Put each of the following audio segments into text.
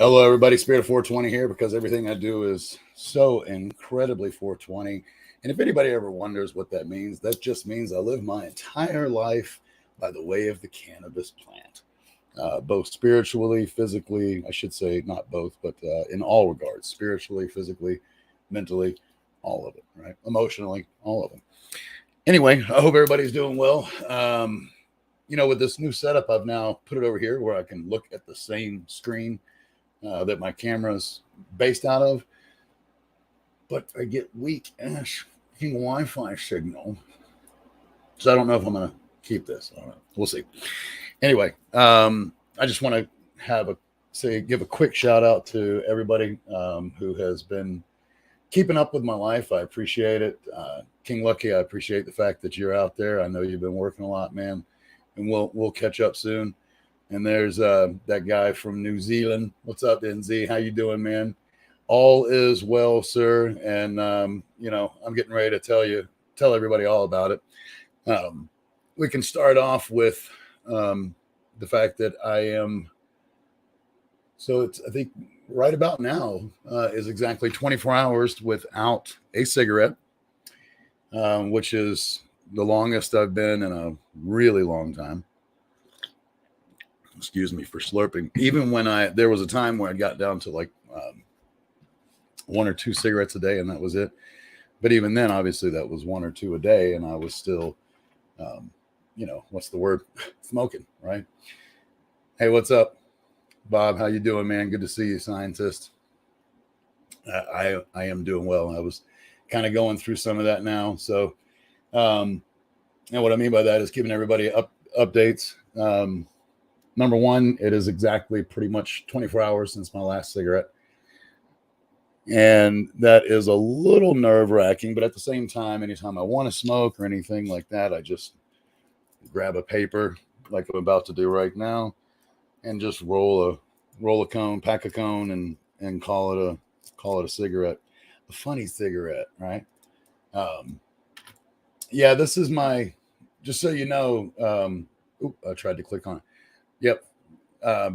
Hello, everybody. Spirit of 420 here because everything I do is so incredibly 420. And if anybody ever wonders what that means, that just means I live my entire life by the way of the cannabis plant, both spiritually, physically, I should say, not both, but in all regards spiritually, physically, mentally, all of it, right? Emotionally, all of them. Anyway, I hope everybody's doing well. With this new setup, I've now put it over here where I can look at the same screen that my camera's based out of, but I get weak ass Wi-Fi signal, so I don't know if I'm gonna keep this. I don't know. We'll see. Anyway, I just want to give a quick shout out to everybody who has been keeping up with my life. I appreciate it. King Lucky, I appreciate the fact that you're out there. I know you've been working a lot, man, and we'll catch up soon. And there's that guy from New Zealand. What's up, NZ? How you doing, man? All is well, sir. And I'm getting ready to tell everybody all about it. We can start off with the fact that I am. So it's, I think, right about now is exactly 24 hours without a cigarette, which is the longest I've been in a really long time. Excuse me for slurping. Even when there was a time where I got down to like one or two cigarettes a day, and that was it. But even then, obviously, that was one or two a day, and I was still, what's the word? Smoking, right? Hey, what's up, Bob? How you doing, man? Good to see you, scientist. I am doing well. I was kind of going through some of that now. So, and what I mean by that is giving everybody updates. Number one, it is exactly pretty much 24 hours since my last cigarette. And that is a little nerve-wracking, but at the same time, anytime I want to smoke or anything like that, I just grab a paper like I'm about to do right now and just roll a cone, pack a cone, and call it a cigarette. A funny cigarette, right? Yeah, this is my, just so you know, I tried to click on it. Yep. I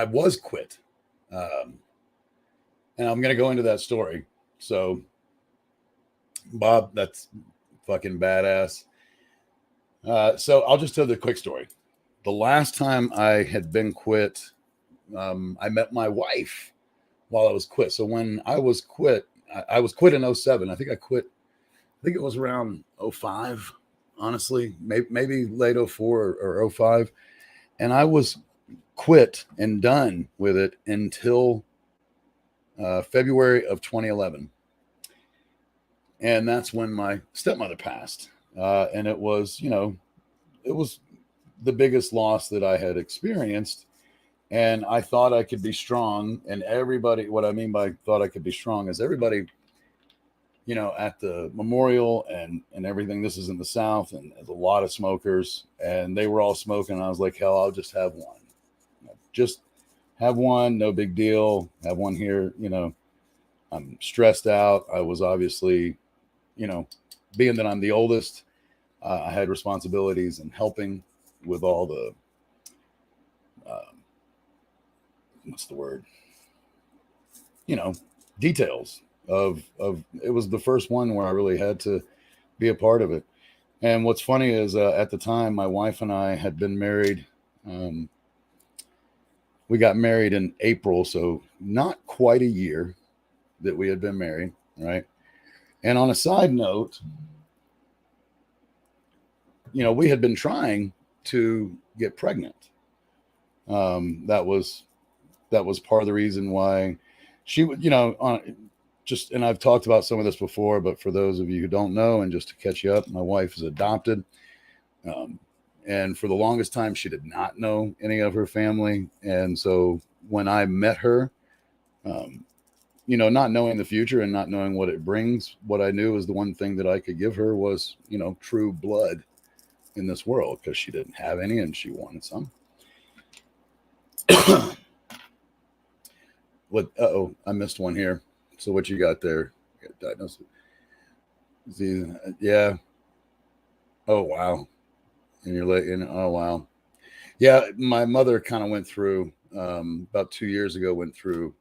was quit. And I'm going to go into that story. So, Bob, that's fucking badass. So I'll just tell the quick story. The last time I had been quit, I met my wife while I was quit. So when I was quit, I was quit in 07. I think it was around 05, honestly, maybe late 04 or 05. And I was quit and done with it until February of 2011. And that's when my stepmother passed. And it was, it was the biggest loss that I had experienced. And I thought I could be strong. And everybody, what I mean by thought I could be strong is everybody, at the memorial and everything, this is in the South, and there's a lot of smokers, and they were all smoking. And I was like, hell, I'll just have one. Just have one, no big deal. Have one here, I'm stressed out. I was obviously, being that I'm the oldest, I had responsibilities and helping with all the, what's the word? Details of it was the first one where I really had to be a part of it. And what's funny is at the time, my wife and I had been married. We got married in April, so not quite a year that we had been married, right? And on a side note, we had been trying to get pregnant. That was part of the reason why she would, and I've talked about some of this before, but for those of you who don't know, and just to catch you up, my wife is adopted. And for the longest time, she did not know any of her family. And so when I met her, not knowing the future and not knowing what it brings, what I knew was the one thing that I could give her was, true blood in this world, because she didn't have any and she wanted some. I missed one here. So what you got there? Diagnosis. Yeah. Oh, wow. And you're late. Oh, wow. Yeah, my mother kind of went through about 2 years ago. Went through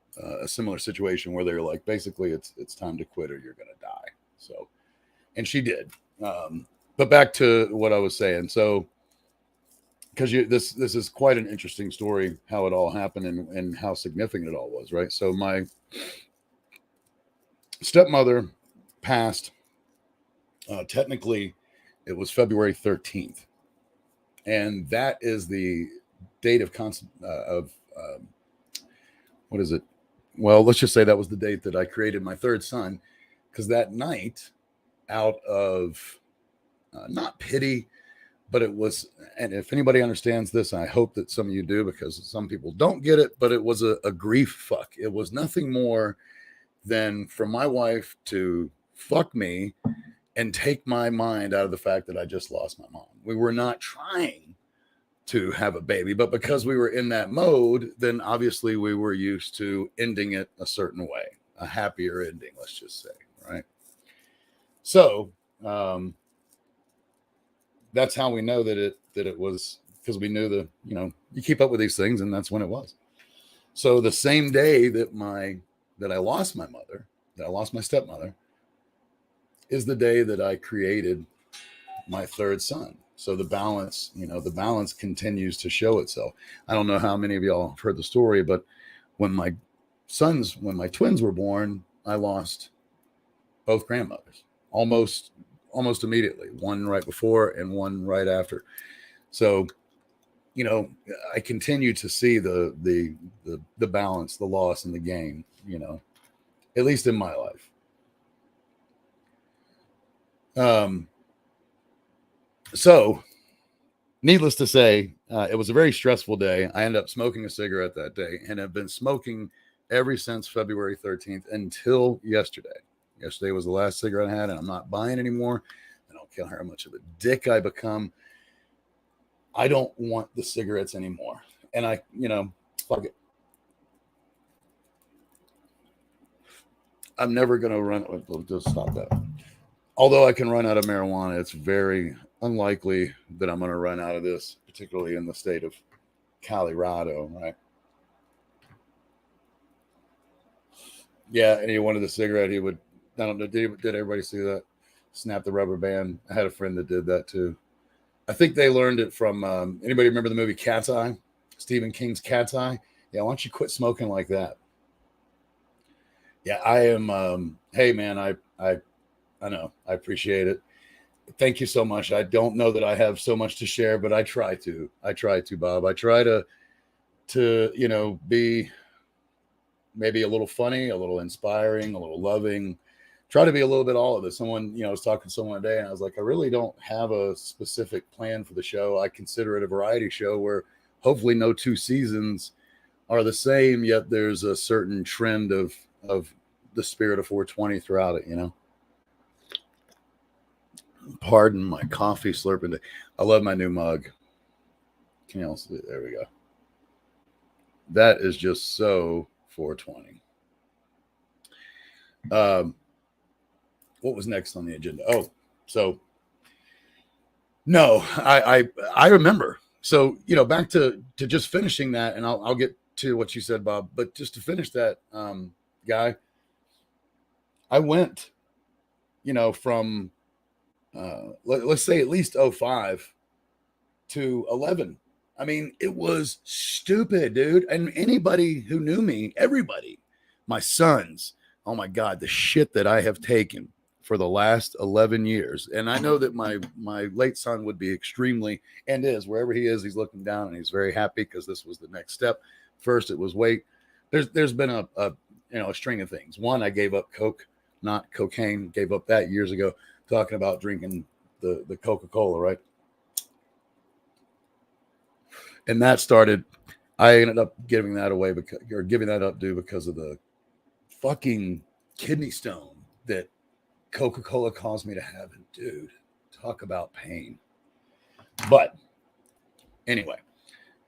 a similar situation where they were like, basically, it's time to quit or you're gonna die. So, and she did. But back to what I was saying. So, because this is quite an interesting story, how it all happened and how significant it all was, right? So my stepmother passed. Technically, it was February 13th, and that is the date of what is it? Well, let's just say that was the date that I created my third son, because that night, out of not pity, but it was, and if anybody understands this, I hope that some of you do, because some people don't get it, but it was a grief fuck. It was nothing more than for my wife to fuck me and take my mind out of the fact that I just lost my mom. We were not trying to have a baby, but because we were in that mode, then obviously we were used to ending it a certain way, a happier ending, let's just say, right? So that's how we know that it was, because we knew you keep up with these things, and that's when it was. So the same day that I lost my mother, that I lost my stepmother, is the day that I created my third son. So the balance continues to show itself. I don't know how many of y'all have heard the story, but when my twins were born, I lost both grandmothers almost immediately, one right before and one right after. So, I continue to see the balance, the loss, and the gain, at least in my life. So, needless to say, it was a very stressful day. I ended up smoking a cigarette that day and have been smoking ever since February 13th until yesterday. Yesterday was the last cigarette I had, and I'm not buying anymore. I don't care how much of a dick I become. I don't want the cigarettes anymore. And fuck it. I'm never going to run. Just stop that. Although I can run out of marijuana, it's very unlikely that I'm going to run out of this, particularly in the state of Colorado, right? Yeah, and he wanted the cigarette. He would, I don't know, did everybody see that? Snap the rubber band. I had a friend that did that too. I think they learned it from, anybody remember the movie Cat's Eye? Stephen King's Cat's Eye? Yeah, why don't you quit smoking like that? Yeah, I am, hey man, I know, I appreciate it. Thank you so much. I don't know that I have so much to share, but I try to, Bob. I try to, be maybe a little funny, a little inspiring, a little loving, try to be a little bit all of it. Someone, I was talking to someone today and I was like, I really don't have a specific plan for the show. I consider it a variety show where hopefully no two seasons are the same, yet there's a certain trend of the spirit of 420 throughout it. Pardon my coffee slurping. I love my new mug. Can you all see? There we go. That is just so 420. What was next on the agenda? Oh, so no, I remember. So back to just finishing that, and I'll get to what you said, Bob. But just to finish that, guy, I went, from let's say at least 05 to 11. I mean, it was stupid, dude. And anybody who knew me, everybody, my sons, oh my God, the shit that I have taken for the last 11 years. And I know that my late son would be extremely, and is, wherever he is, he's looking down and he's very happy because this was the next step. First, it was weight. There's been a string of things. One, I gave up coke, not cocaine. Gave up that years ago, talking about drinking the Coca-Cola, right? And that started, I ended up giving that away giving that up due because of the fucking kidney stone that Coca-Cola caused me to have. And dude, talk about pain. But anyway,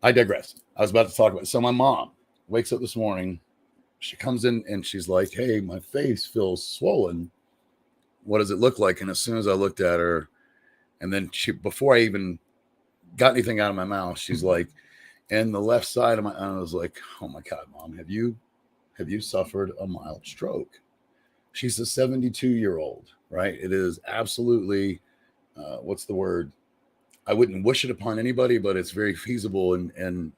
I digress. I was about to talk about it. So my mom wakes up this morning. She comes in and she's like, hey, my face feels swollen. What does it look like? And as soon as I looked at her, and then before I even got anything out of my mouth, she's like, and the left side of my, I was like, oh my God, Mom, have you suffered a mild stroke? She's a 72-year-old, right? It is absolutely, what's the word? I wouldn't wish it upon anybody, but it's very feasible and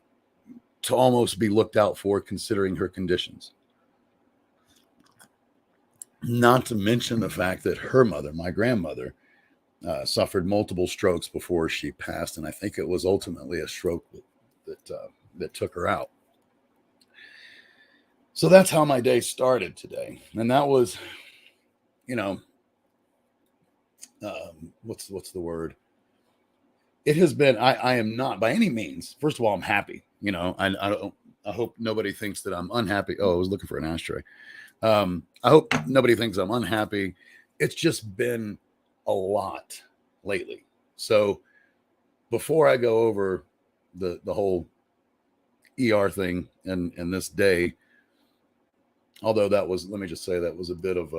to almost be looked out for considering her conditions. Not to mention the fact that her mother, my grandmother, suffered multiple strokes before she passed, and I think it was ultimately a stroke that took her out. So that's how my day started today, and that was, you know, what's the word? It has been. I am not by any means. First of all, I'm happy. I hope nobody thinks that I'm unhappy. Oh, I was looking for an ashtray. I hope nobody thinks I'm unhappy. It's just been a lot lately. So before I go over the whole ER thing and this day, although that was, let me just say, that was a bit of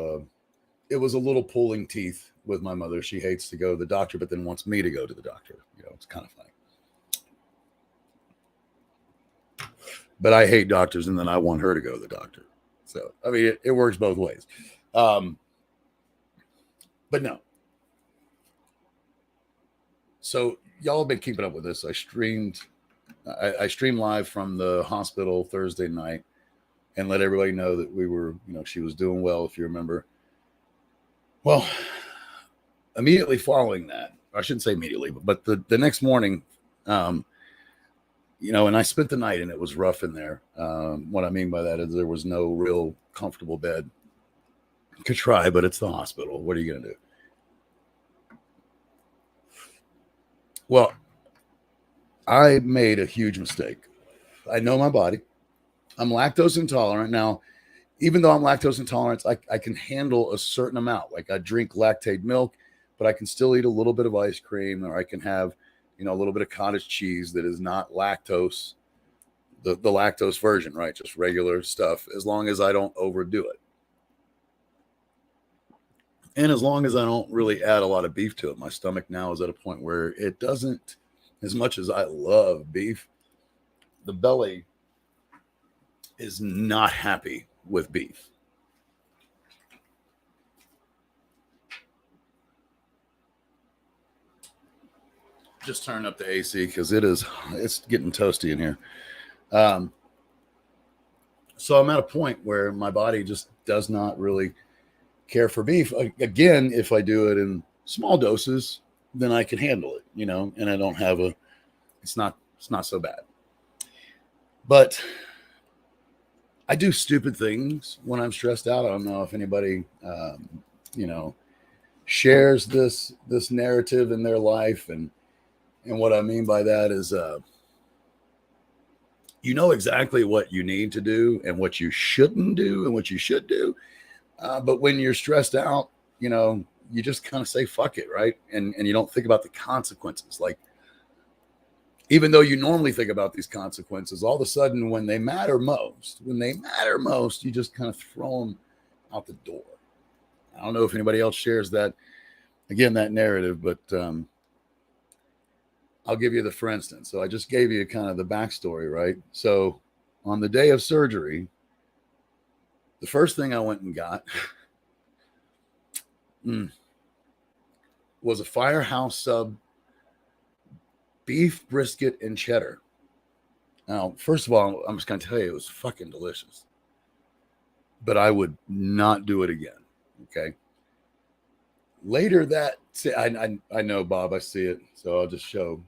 it was a little pulling teeth with my mother. She hates to go to the doctor, but then wants me to go to the doctor. It's kind of funny. But I hate doctors, and then I want her to go to the doctor. So, I mean, it works both ways. But no. So y'all have been keeping up with this. I streamed live from the hospital Thursday night and let everybody know that we were, she was doing well, if you remember. Well, immediately following that, I shouldn't say immediately, but the next morning, and I spent the night and it was rough in there. What I mean by that is there was no real comfortable bed. Could try, but it's the hospital. What are you going to do? Well, I made a huge mistake. I know my body. I'm lactose intolerant. Now, even though I'm lactose intolerant, I can handle a certain amount. Like I drink lactate milk, but I can still eat a little bit of ice cream, or I can have, a little bit of cottage cheese that is not lactose, the lactose version, right? Just regular stuff, as long as I don't overdo it. And as long as I don't really add a lot of beef to it. My stomach now is at a point where it doesn't, as much as I love beef, the belly is not happy with beef. Just turn up the AC because it's getting toasty in here. So I'm at a point where my body just does not really care for beef. Again, if I do it in small doses, then I can handle it, and I don't have it's not so bad. But I do stupid things when I'm stressed out. I don't know if anybody, shares this narrative in their life. And what I mean by that is, exactly what you need to do and what you shouldn't do and what you should do. But when you're stressed out, you just kind of say, fuck it. Right. And you don't think about the consequences. Like, even though you normally think about these consequences, all of a sudden, when they matter most, you just kind of throw them out the door. I don't know if anybody else shares that narrative, but I'll give you for instance. So I just gave you kind of the backstory, right? So on the day of surgery, the first thing I went and got was a Firehouse sub beef brisket and cheddar. Now, first of all, I'm just going to tell you, it was fucking delicious. But I would not do it again. Okay. Later that, I know, Bob, I see it. So I'll just show,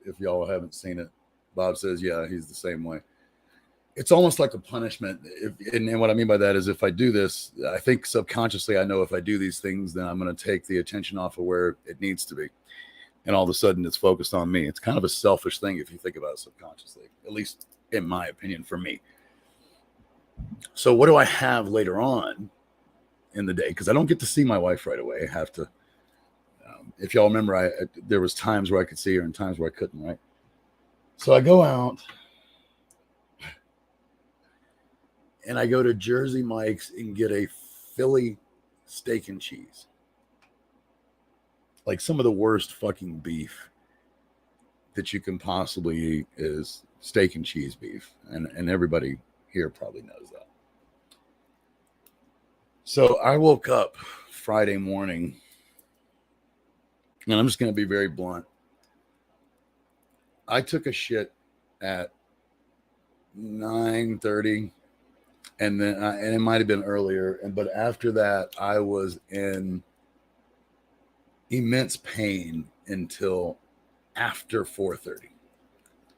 if y'all haven't seen it. Bob says, yeah, he's the same way. It's almost like a punishment. And what I mean by that is if I do this, I think subconsciously I know if I do these things, then I'm going to take the attention off of where it needs to be. And all of a sudden it's focused on me. It's kind of a selfish thing if you think about it subconsciously, at least in my opinion, for me. So what do I have later on in the day? Because I don't get to see my wife right away. I have to, if y'all remember, there was times where I could see her and times where I couldn't, right? So I go out and I go to Jersey Mike's and get a Philly steak and cheese. Like some of the worst fucking beef that you can possibly eat is steak and cheese beef. And everybody here probably knows that. So I woke up Friday morning, and I'm just going to be very blunt. I took a shit at 9:30, and then and it might have been earlier, but after that I was in immense pain until after 4:30.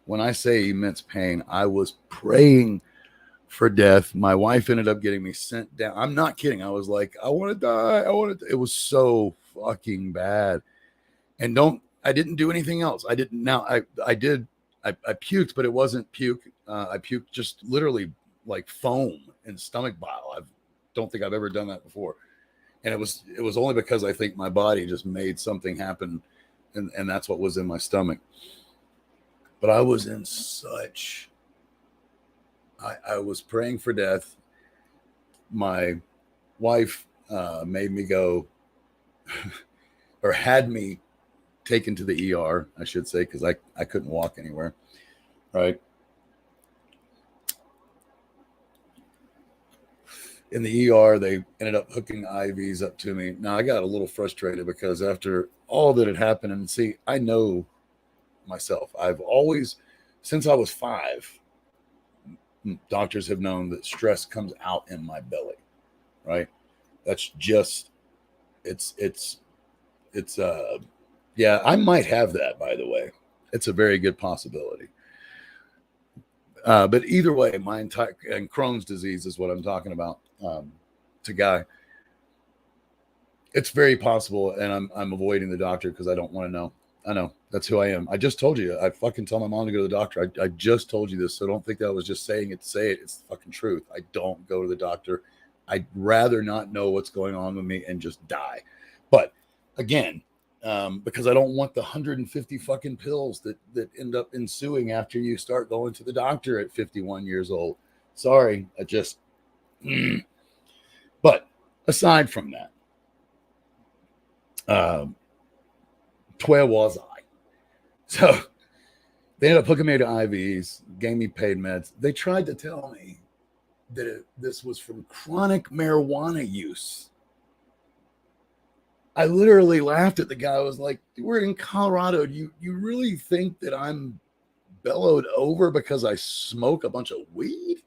When I say immense pain, I was praying for death. My wife ended up getting me sent down. I'm not kidding. I was like, I want to die. I want to. It was so fucking bad. And I didn't do anything else. I didn't. Now I did. I puked, but it wasn't puke. I puked just literally like foam and stomach bile. I don't think I've ever done that before. And it was only because I think my body just made something happen, and that's what was in my stomach. But I was in such. I was praying for death. My wife made me go, or had me taken to the ER, I should say, because I couldn't walk anywhere. Right. In the ER, they ended up hooking IVs up to me. Now I got a little frustrated because after all that had happened, and see, I know myself. I've always, since I was 5, doctors have known that stress comes out in my belly, right? That's just, it's yeah, I might have that, by the way. It's a very good possibility. But either way, my entire, and Crohn's disease is what I'm talking about. To Guy, it's very possible, and I'm avoiding the doctor because I don't want to know. I know that's who I am. I just told you. I fucking tell my mom to go to the doctor. I just told you this, so don't think that I was just saying it to say it. It's the fucking truth. I don't go to the doctor. I'd rather not know what's going on with me and just die. But again, because I don't want the 150 fucking pills that end up ensuing after you start going to the doctor at 51 years old. Sorry, I just. But aside from that, where was I? So they ended up hooking me to IVs, gave me pain meds. They tried to tell me that this was from chronic marijuana use. I literally laughed at the guy. I was like, we're in Colorado. Do you really think that I'm bellowed over because I smoke a bunch of weed?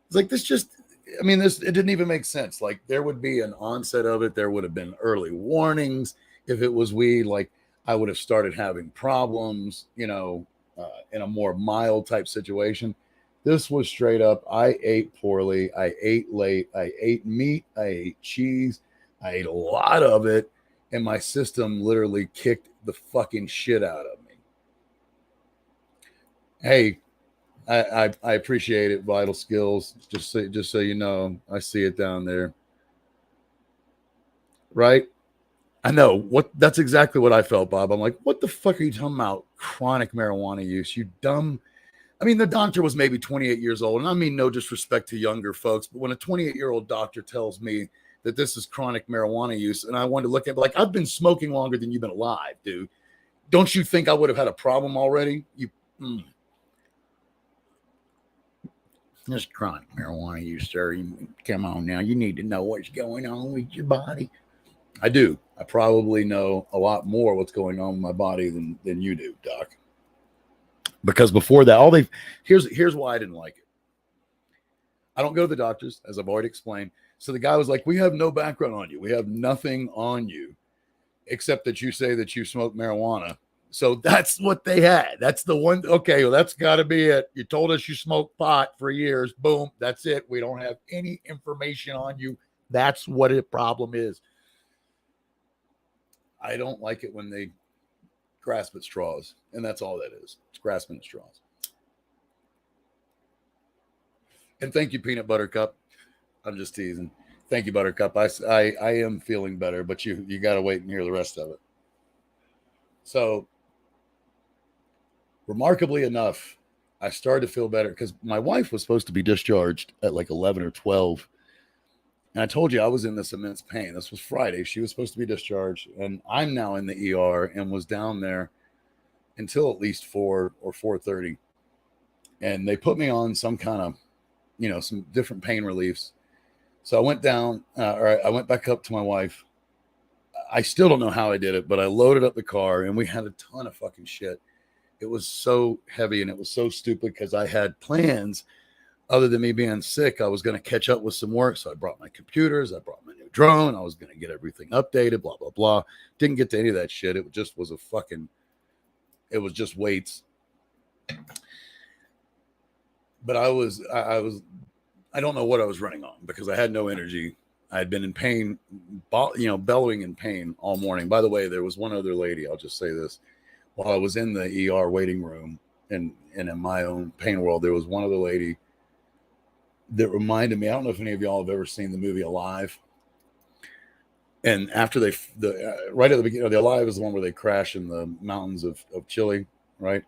It's like, this just, I mean, it didn't even make sense. Like, there would be an onset of it. There would have been early warnings. If it was weed, like, I would have started having problems, in a more mild type situation. This was straight up, I ate poorly. I ate late. I ate meat. I ate cheese. I ate a lot of it. And my system literally kicked the fucking shit out of me. Hey, I appreciate it. Vital skills. Just so you know, I see it down there. Right? I know that's exactly what I felt, Bob. I'm like, what the fuck are you talking about? Chronic marijuana use, you dumb. I mean, the doctor was maybe 28 years old. And I mean, no disrespect to younger folks, but when a 28-year-old doctor tells me that this is chronic marijuana use, and I wanted to look at it, like, I've been smoking longer than you've been alive, dude. Don't you think I would have had a problem already? This chronic marijuana use, sir. Come on now. You need to know what's going on with your body. I do. I probably know a lot more what's going on with my body than you do, Doc. Because before that, here's why I didn't like it. I don't go to the doctors, as I've already explained. So the guy was like, we have no background on you. We have nothing on you except that you say that you smoke marijuana. So that's what they had. That's the one. Okay, well, that's got to be it. You told us you smoked pot for years. Boom. That's it. We don't have any information on you. That's what a problem is. I don't like it when they grasp at straws, and that's all that is. It's grasping at straws. And thank you, Peanut Butter Cup. I'm just teasing. Thank you, Buttercup. I am feeling better, but you got to wait and hear the rest of it. So, remarkably enough, I started to feel better because my wife was supposed to be discharged at like 11 or 12. And I told you I was in this immense pain. This was Friday. She was supposed to be discharged. And I'm now in the ER and was down there until at least 4 or 4:30. And they put me on some kind of, some different pain reliefs. So I went down, or I went back up to my wife. I still don't know how I did it, but I loaded up the car and we had a ton of fucking shit. It was so heavy and it was so stupid because I had plans. Other than me being sick, I was going to catch up with some work. So I brought my computers, I brought my new drone, I was going to get everything updated, blah, blah, blah. Didn't get to any of that shit. It just was it was just weights. But I don't know what I was running on because I had no energy. I had been in pain, bellowing in pain all morning. By the way, there was one other lady. I'll just say this. While I was in the ER waiting room and in my own pain world, there was one other lady that reminded me. I don't know if any of y'all have ever seen the movie Alive. And after right at the beginning, the Alive is the one where they crash in the mountains of Chile, right?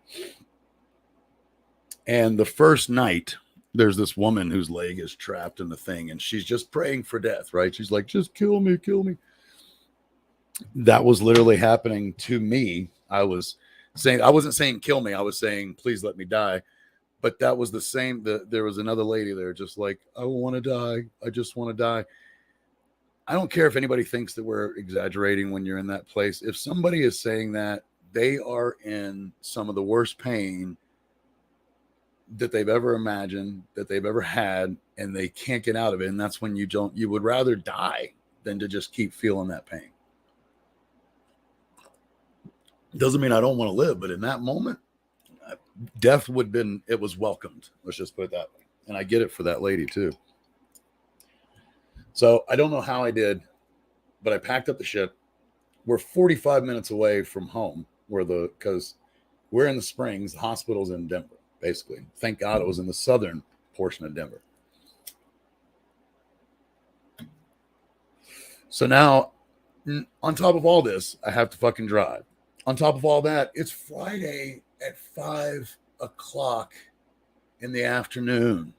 And the first night, there's this woman whose leg is trapped in the thing, and she's just praying for death, right? She's like, just kill me, kill me. That was literally happening to me. I wasn't saying kill me. I was saying, please let me die. But that was the same. There was another lady there just like, I want to die. I just want to die. I don't care if anybody thinks that we're exaggerating when you're in that place. If somebody is saying that, they are in some of the worst pain that they've ever imagined, that they've ever had, and they can't get out of it. And that's when you would rather die than to just keep feeling that pain. Doesn't mean I don't want to live, but in that moment, death it was welcomed. Let's just put it that way. And I get it for that lady too. So I don't know how I did, but I packed up the shit. We're 45 minutes away from home because we're in the Springs. The hospital's in Denver, basically. Thank God it was in the southern portion of Denver. So now, on top of all this, I have to fucking drive. On top of all that, it's Friday at 5 o'clock in the afternoon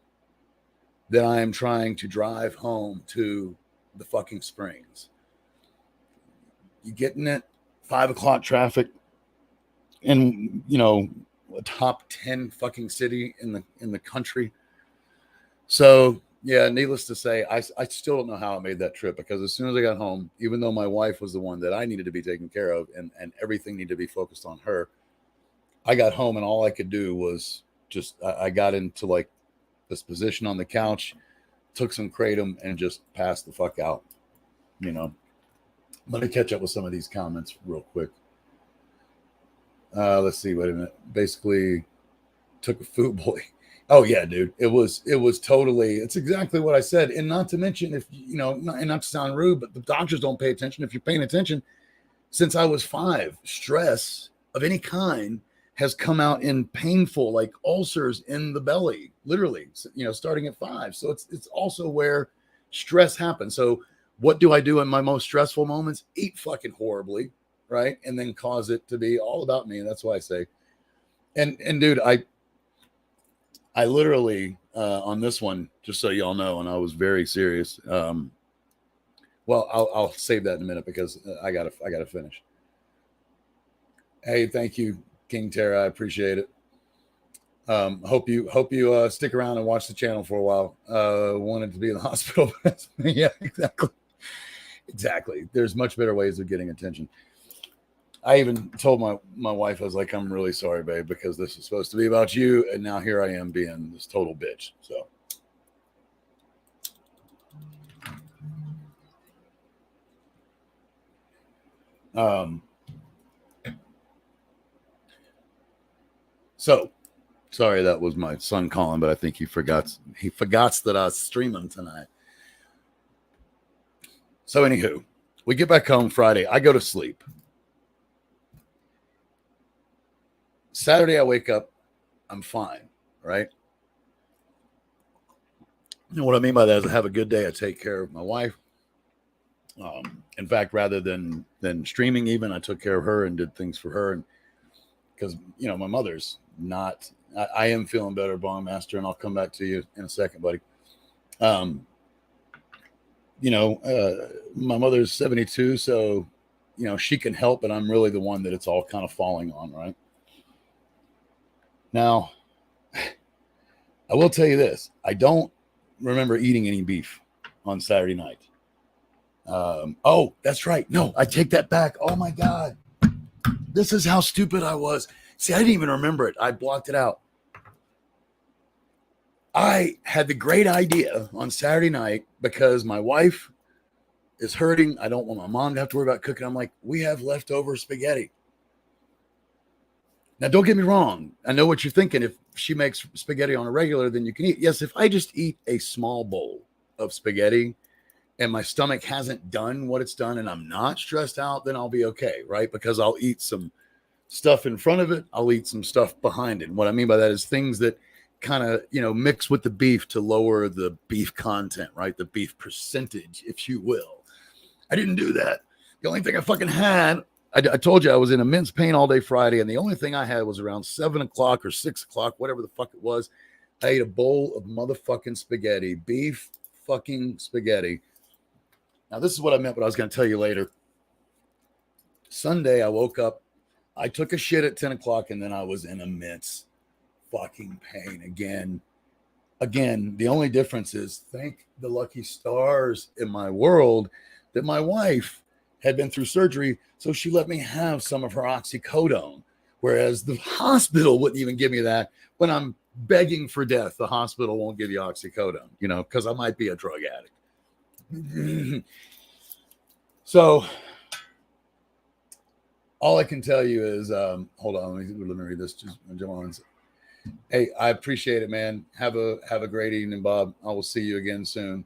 that I am trying to drive home to the fucking Springs. You getting it? 5 o'clock traffic in, a top 10 fucking city in the country. So yeah, needless to say, I still don't know how I made that trip, because as soon as I got home, even though my wife was the one that I needed to be taken care of and everything needed to be focused on her, I got home and all I could do was I got into like this position on the couch, took some kratom and just passed the fuck out. Let me catch up with some of these comments real quick. Let's see. Wait a minute. Basically, took a food boy. Oh yeah, dude. It was totally. It's exactly what I said. And not to mention, if and not to sound rude, but the doctors don't pay attention. If you're paying attention, since I was 5, stress of any kind has come out in painful, like ulcers in the belly, literally. Starting at 5. So it's also where stress happens. So what do I do in my most stressful moments? Eat fucking horribly, right? And then cause it to be all about me. And that's why I say, and dude, I literally on this one, just so y'all know, and I was very serious. Well, I'll save that in a minute because I gotta finish. Hey, thank you, King Tara. I appreciate it. Hope you stick around and watch the channel for a while. Wanted to be in the hospital. Yeah, exactly. There's much better ways of getting attention. I even told my wife, I was like, I'm really sorry, babe, because this is supposed to be about you, and now here I am being this total bitch. So sorry, that was my son calling, but I think he forgot that I was streaming tonight. So anywho, we get back home Friday. I go to sleep. Saturday, I wake up. I'm fine, right? And what I mean by that is I have a good day. I take care of my wife. In fact, rather than streaming, even I took care of her and did things for her, and because my mother's not. I am feeling better, Bong Master, and I'll come back to you in a second, buddy. My mother's 72, so she can help, but I'm really the one that it's all kind of falling on, right? Now, I will tell you this. I don't remember eating any beef on Saturday night. Oh, that's right. No, I take that back. Oh my God. This is how stupid I was. See, I didn't even remember it. I blocked it out. I had the great idea on Saturday night because my wife is hurting. I don't want my mom to have to worry about cooking. I'm like, we have leftover spaghetti. Now, don't get me wrong. I know what you're thinking. If she makes spaghetti on a regular, then you can eat. Yes, if I just eat a small bowl of spaghetti and my stomach hasn't done what it's done and I'm not stressed out, then I'll be okay, right? Because I'll eat some stuff in front of it. I'll eat some stuff behind it. And what I mean by that is things that kind of, mix with the beef to lower the beef content, right? The beef percentage, if you will. I didn't do that. The only thing I fucking had, I told you I was in immense pain all day Friday, and the only thing I had was around 7 o'clock or 6 o'clock, whatever the fuck it was. I ate a bowl of motherfucking spaghetti, beef fucking spaghetti. Now, this is what I meant, but I was going to tell you later. Sunday, I woke up, I took a shit at 10 o'clock, and then I was in immense fucking pain again. Again, the only difference is, thank the lucky stars in my world that my wife had been through surgery, so she let me have some of her oxycodone, whereas the hospital wouldn't even give me that. When I'm begging for death, the hospital won't give you oxycodone, because I might be a drug addict. So all I can tell you is, hold on, let me read this. Just John's. Hey, I appreciate it, man. Have a great evening, Bob. I will see you again soon.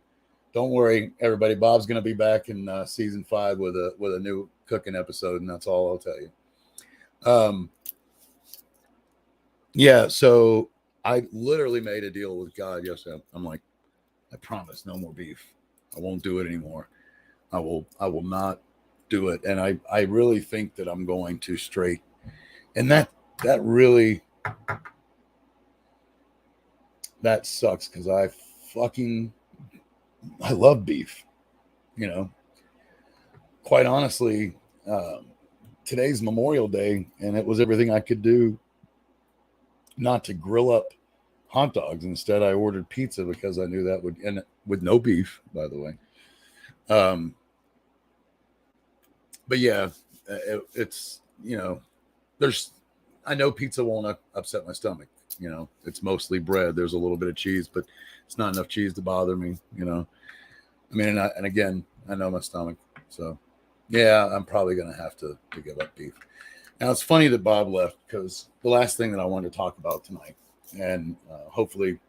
Don't worry, everybody. Bob's going to be back in season 5 with a new cooking episode, and that's all I'll tell you. Yeah. So I literally made a deal with God yesterday. I'm like, I promise, no more beef. I won't do it anymore. I will not do it. And I really think that I'm going to straight. And that really, that sucks because I love beef, quite honestly. Today's Memorial Day, and it was everything I could do not to grill up hot dogs. Instead, I ordered pizza because I knew that would, and with no beef, by the way. But yeah, it's, I know pizza won't upset my stomach. It's mostly bread. There's a little bit of cheese, but it's not enough cheese to bother me. I mean, and again, I know my stomach. So yeah, I'm probably going to have to give up beef. Now, it's funny that Bob left because the last thing that I wanted to talk about tonight, and hopefully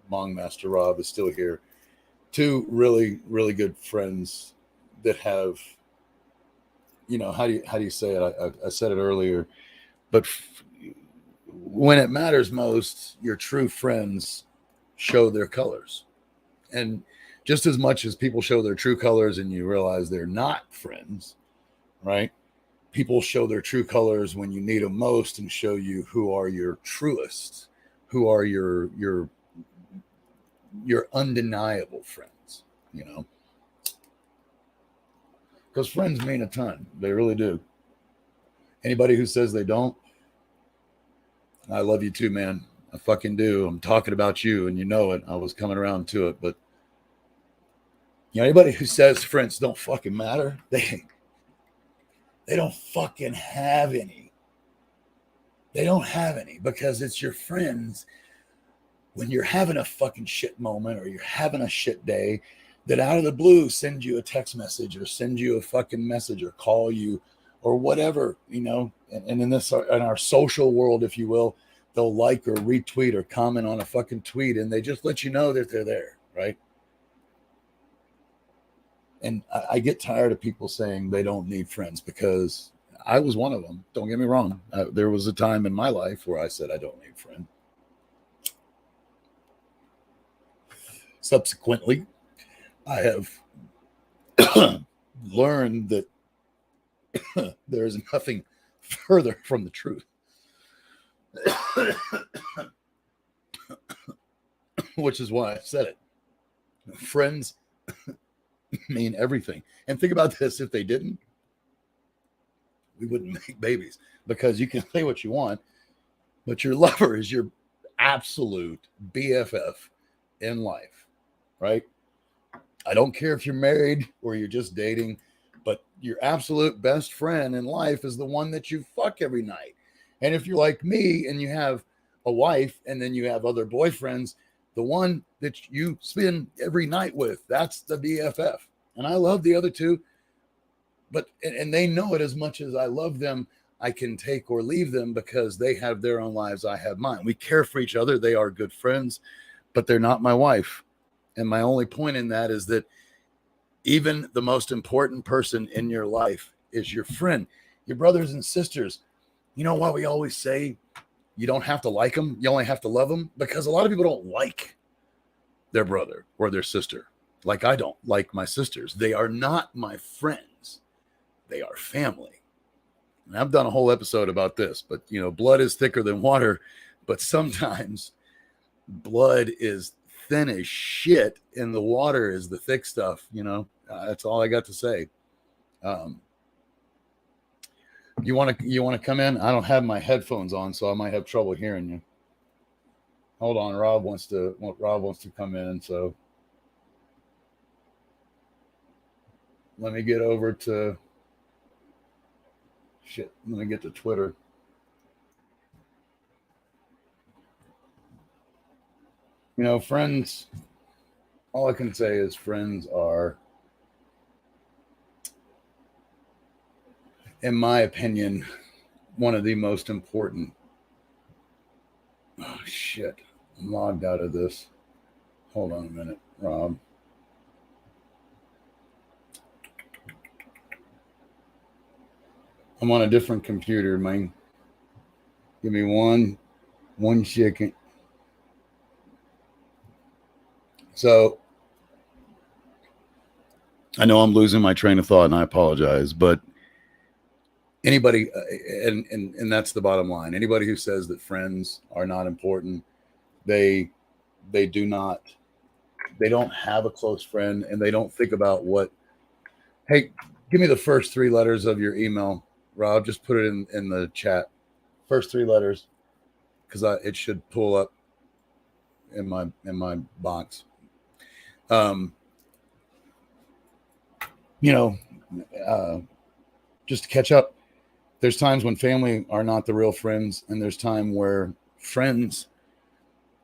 Mong Master Rob is still here, 2 really, really good friends that have, how do you say it? I said it earlier, but when it matters most, your true friends show their colors. And just as much as people show their true colors and you realize they're not friends, right? People show their true colors when you need them most and show you who are your truest, who are your undeniable friends, because friends mean a ton. They really do. Anybody who says they don't, I love you too, man. I fucking do. I'm talking about you and you know it. I was coming around to it, but anybody who says friends don't fucking matter, they don't fucking have any. They don't have any because it's your friends when you're having a fucking shit moment or you're having a shit day that out of the blue send you a text message or send you a fucking message or call you or whatever, and in our social world, if you will, they'll like or retweet or comment on a fucking tweet and they just let you know that they're there, right? And I get tired of people saying they don't need friends because I was one of them. Don't get me wrong. There was a time in my life where I said I don't need friends. Subsequently, I have learned that there is nothing further from the truth. Which is why I said it. Friends mean everything. And think about this, if they didn't, we wouldn't make babies because you can say what you want, but your lover is your absolute BFF in life, right? I don't care if you're married or you're just dating, but your absolute best friend in life is the one that you fuck every night. And if you're like me and you have a wife and then you have other boyfriends, the one that you spend every night with, that's the BFF. And I love the other two, but and they know it as much as I love them. I can take or leave them because they have their own lives. I have mine. We care for each other. They are good friends, but they're not my wife. And my only point in that is that even the most important person in your life is your friend, your brothers and sisters. You know why we always say you don't have to like them, you only have to love them? Because a lot of people don't like their brother or their sister. Like I don't like my sisters. They are not my friends. They are family. And I've done a whole episode about this, but blood is thicker than water, but sometimes blood is thin as shit and the water is the thick stuff. That's all I got to say. You want to come in? I don't have my headphones on, so I might have trouble hearing you. Hold on. Rob wants to come in, so let me get over to shit. Let me get to Twitter. Friends, all I can say is friends are, in my opinion, one of the most important. Oh, shit. I'm logged out of this. Hold on a minute, Rob. I'm on a different computer, man. Give me one second. So I know I'm losing my train of thought and I apologize, but anybody, and that's the bottom line. Anybody who says that friends are not important, they don't have a close friend and they don't think about what, hey, give me the first three letters of your email, Rob. Just put it in the chat. First three letters, because it should pull up in my box. Just to catch up, there's times when family are not the real friends, and there's time where friends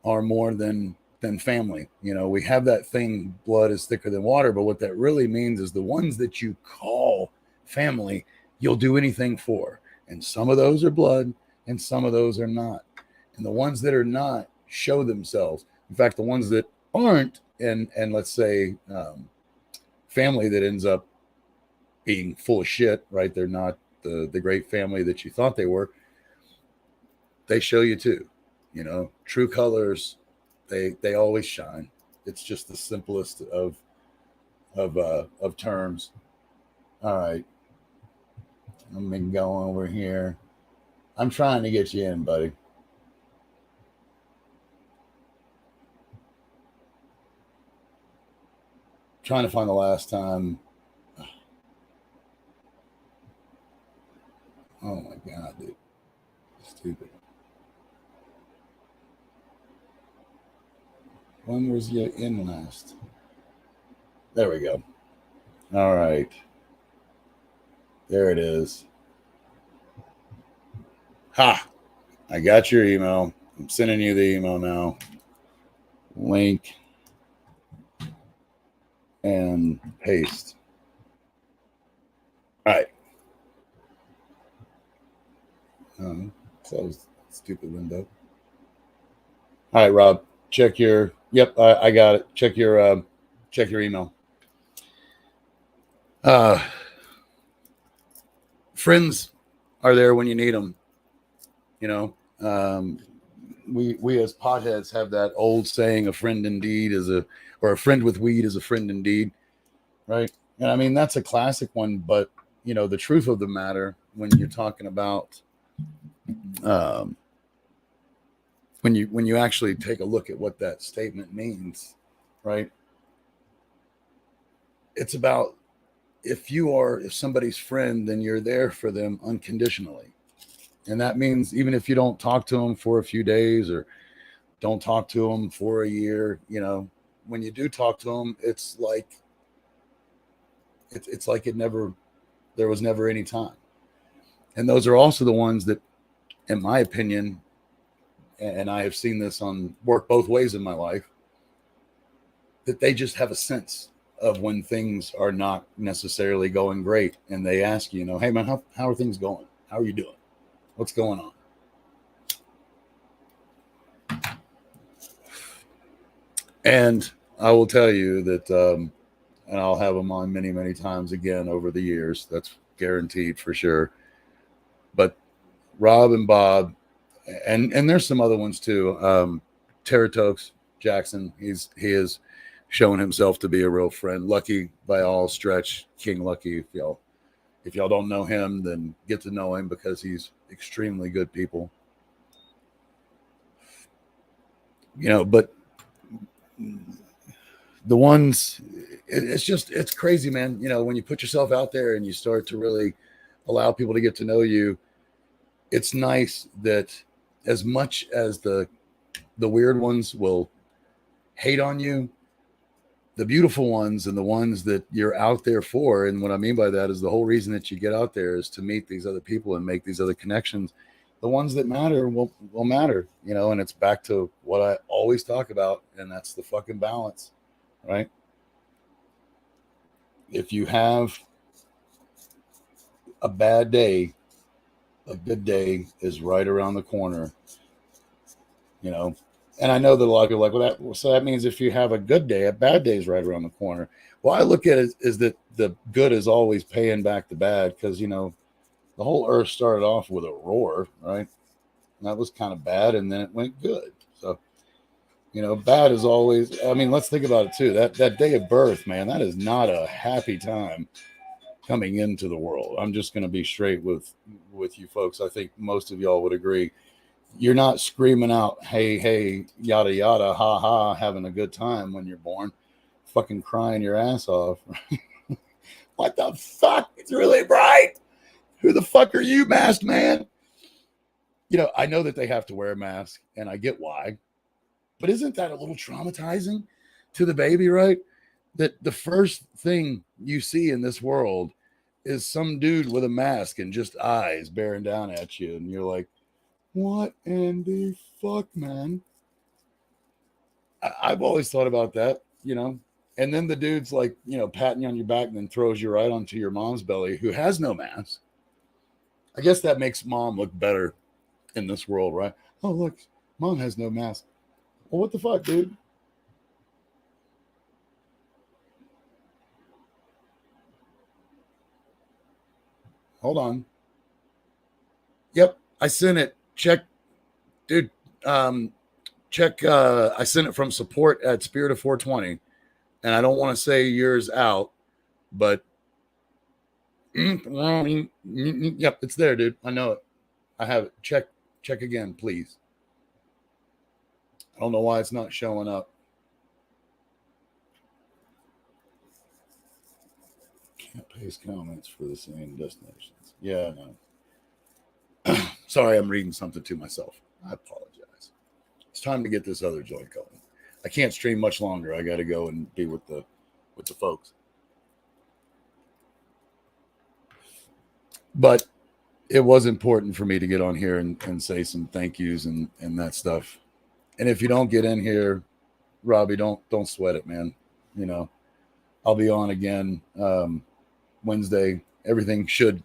are more than family. We have that thing, blood is thicker than water, but what that really means is the ones that you call family, you'll do anything for. And some of those are blood and some of those are not. And the ones that are not show themselves. In fact, the ones that aren't, and let's say family that ends up being full of shit, right? They're not the great family that you thought they were. They show you too. True colors, they always shine. It's just the simplest of terms. All right, let me go over here. I'm trying to get you in, buddy. Trying to find the last time. Oh my god, dude. Stupid. When was you in last? There we go. All right. There it is. Ha! I got your email. I'm sending you the email now. Link and paste. All right. Close stupid window. All right, Rob. Check your. Yep, I got it. Check your email. Friends are there when you need them. We as potheads have that old saying, "A friend indeed or a friend with weed is a friend indeed," right? And I mean that's a classic one, but the truth of the matter when you're talking about when you actually take a look at what that statement means, right? It's about if somebody's friend, then you're there for them unconditionally. And that means even if you don't talk to them for a few days or don't talk to them for a year, when you do talk to them, it's like there was never any time. And those are also the ones that, in my opinion, and I have seen this on work both ways in my life, that they just have a sense of when things are not necessarily going great. And they ask you, hey man, how are things going? How are you doing? What's going on? And I will tell you that, and I'll have them on many, many times again over the years. That's guaranteed for sure. But Rob and Bob, and there's some other ones too. Teratokes Jackson, he has shown himself to be a real friend. Lucky by all stretch, King Lucky. If y'all don't know him, then get to know him because he's extremely good people. But the ones, it's crazy, man. When you put yourself out there and you start to really allow people to get to know you, it's nice that as much as the weird ones will hate on you, the beautiful ones and the ones that you're out there for, and what I mean by that is the whole reason that you get out there is to meet these other people and make these other connections. The ones that matter will matter, and it's back to what I always talk about, and that's the fucking balance, right? If you have a bad day, a good day is right around the corner, And I know that a lot of people are like, so that means if you have a good day, a bad day is right around the corner. Well, I look at it is that the good is always paying back the bad because, the whole earth started off with a roar, right? And that was kind of bad, and then it went good. So, bad is always, let's think about it too. That day of birth, man, that is not a happy time coming into the world. I'm just going to be straight with you folks. I think most of y'all would agree. You're not screaming out, hey, yada, yada, ha, ha, having a good time when you're born, fucking crying your ass off. What the fuck? It's really bright. Who the fuck are you, masked man? I know that they have to wear a mask, and I get why. But isn't that a little traumatizing to the baby, right? That the first thing you see in this world is some dude with a mask and just eyes bearing down at you. And you're like, what in the fuck, man? I've always thought about that, And then the dude's like, patting you on your back and then throws you right onto your mom's belly who has no mask. I guess that makes mom look better in this world, right? Oh, look, mom has no mask. Well, what the fuck, dude? Hold on. Yep, I sent it. Check, dude. Check. I sent it from support at Spirit of 420, and I don't want to say yours out, but yep, it's there, dude. I know it. I have it. Check again, please. I don't know why it's not showing up. Can't paste comments for the same destinations. Yeah, no. Sorry, I'm reading something to myself. I apologize. It's time to get this other joint going. I can't stream much longer. I got to go and be with the folks. But it was important for me to get on here and say some thank yous and that stuff. And if you don't get in here, Robbie, don't sweat it, man. I'll be on again Wednesday. Everything should,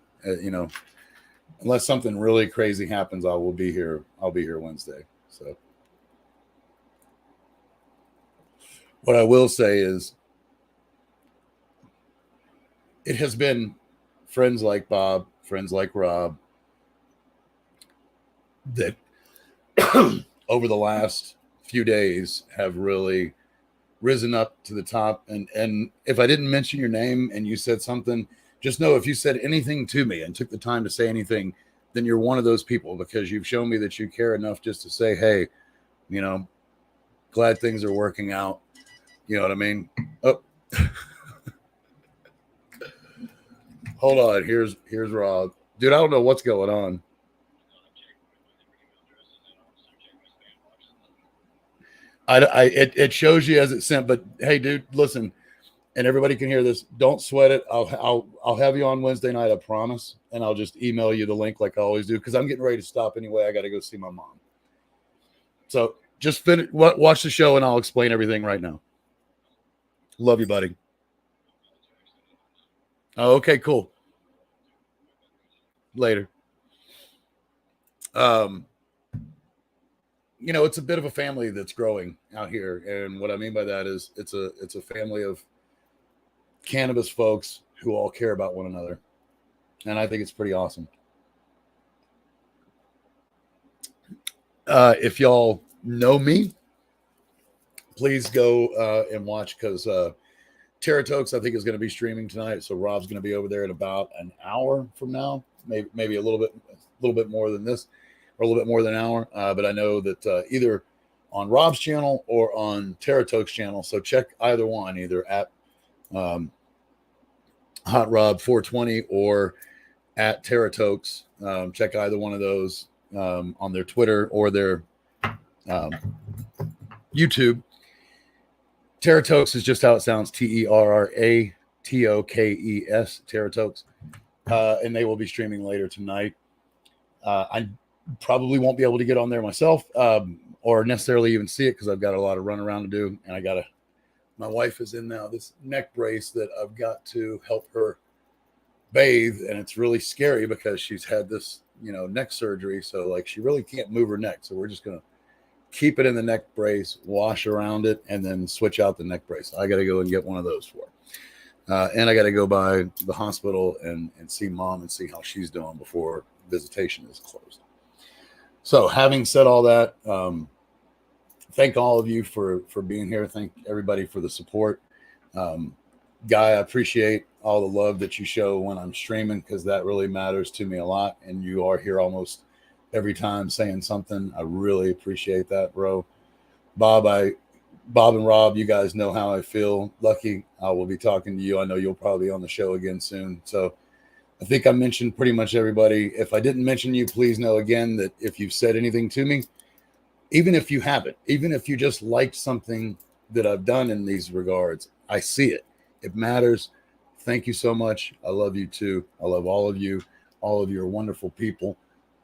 unless something really crazy happens, I will be here. I'll be here Wednesday. So what I will say is it has been friends like Bob, friends like Rob that over the last few days have really risen up to the top. And if I didn't mention your name and you said something, just know if you said anything to me and took the time to say anything, then you're one of those people because you've shown me that you care enough just to say, hey, glad things are working out. You know what I mean? Oh, hold on. Here's Rob. Dude, I don't know what's going on. It shows you as it's sent, but hey, dude, listen, and everybody can hear this. Don't sweat it. I'll have you on Wednesday night, I promise, and I'll just email you the link like I always do because I'm getting ready to stop anyway. I got to go see my mom. So just watch the show, and I'll explain everything right now. Love you, buddy. Oh, okay, cool. Later. It's a bit of a family that's growing out here, and what I mean by that is it's a family of cannabis folks who all care about one another, and I think it's pretty awesome. If y'all know me, please go and watch because Teratokes I think is going to be streaming tonight, so Rob's going to be over there in about an hour from now, maybe a little bit more than this, or a little bit more than an hour. But I know that either on Rob's channel or on Teratokes' channel, so check either one, either at Hot Rob 420 or at Teratokes. Check either one of those on their Twitter or their YouTube. Teratokes is just how it sounds, Terratokes, Teratokes. And they will be streaming later tonight. I probably won't be able to get on there myself or necessarily even see it because I've got a lot of run around to do. And my wife is in now this neck brace that I've got to help her bathe. And it's really scary because she's had this, neck surgery. So like she really can't move her neck. So we're just going to keep it in the neck brace, wash around it, and then switch out the neck brace. I got to go and get one of those for her. And I got to go by the hospital and see mom and see how she's doing before visitation is closed. So having said all that, thank all of you for being here. Thank everybody for the support. Guy, I appreciate all the love that you show when I'm streaming because that really matters to me a lot. And you are here almost every time saying something. I really appreciate that, bro. Bob and Rob, you guys know how I feel. Lucky, I will be talking to you. I know you'll probably be on the show again soon. So I think I mentioned pretty much everybody. If I didn't mention you, please know again that if you've said anything to me, even if you haven't, even if you just liked something that I've done in these regards, I see it. It matters. Thank you so much. I love you too. I love all of you. All of you are wonderful people.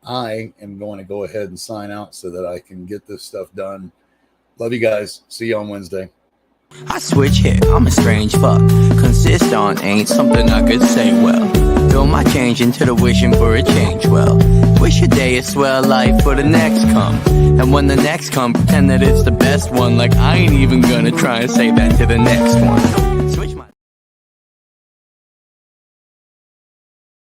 I am going to go ahead and sign out so that I can get this stuff done. Love you guys. See you on Wednesday. I switch here, I'm a strange fuck. Consist on ain't something I could say well. Throw my change into the wishing for a change well. Wish a day a swell life for the next come. And when the next come, pretend that it's the best one. Like I ain't even gonna try and say that to the next one.